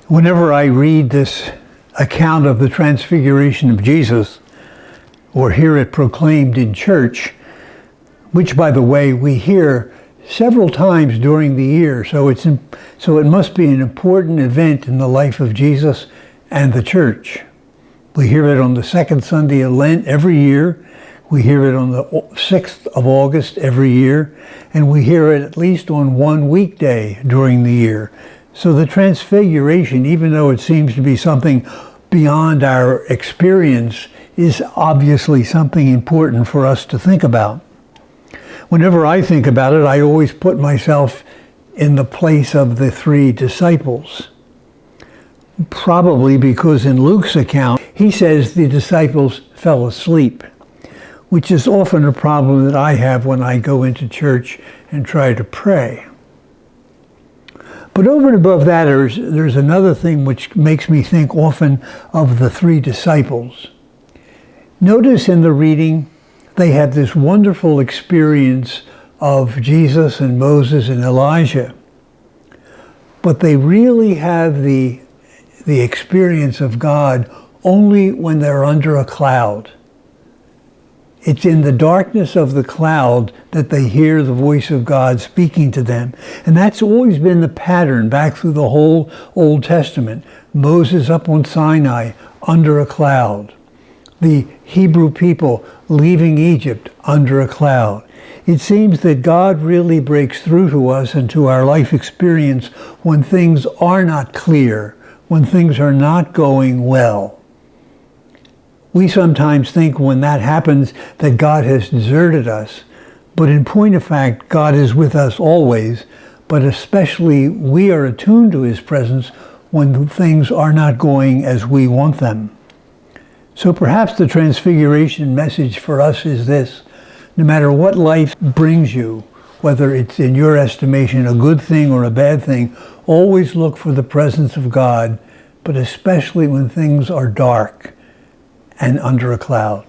Whenever I read this account of the transfiguration of Jesus, or hear it proclaimed in church, which, by the way, we hear several times during the year, so it must be an important event in the life of Jesus and the church. We hear it on the second Sunday of Lent every year. We hear it on the 6th of August every year, and we hear it at least on one weekday during the year. So the Transfiguration, even though it seems to be something beyond our experience, is obviously something important for us to think about. Whenever I think about it, I always put myself in the place of the three disciples. Probably because in Luke's account, he says the disciples fell asleep, which is often a problem that I have when I go into church and try to pray. But over and above that, there's another thing which makes me think often of the three disciples. Notice in the reading, they had this wonderful experience of Jesus and Moses and Elijah. But they really have the experience of God only when they're under a cloud. It's in the darkness of the cloud that they hear the voice of God speaking to them. And that's always been the pattern back through the whole Old Testament. Moses up on Sinai under a cloud. The Hebrew people leaving Egypt under a cloud. It seems that God really breaks through to us and to our life experience when things are not clear, when things are not going well. We sometimes think when that happens that God has deserted us, but in point of fact, God is with us always, but especially we are attuned to His presence when things are not going as we want them. So perhaps the Transfiguration message for us is this: no matter what life brings you, whether it's in your estimation a good thing or a bad thing, always look for the presence of God, but especially when things are dark and under a cloud.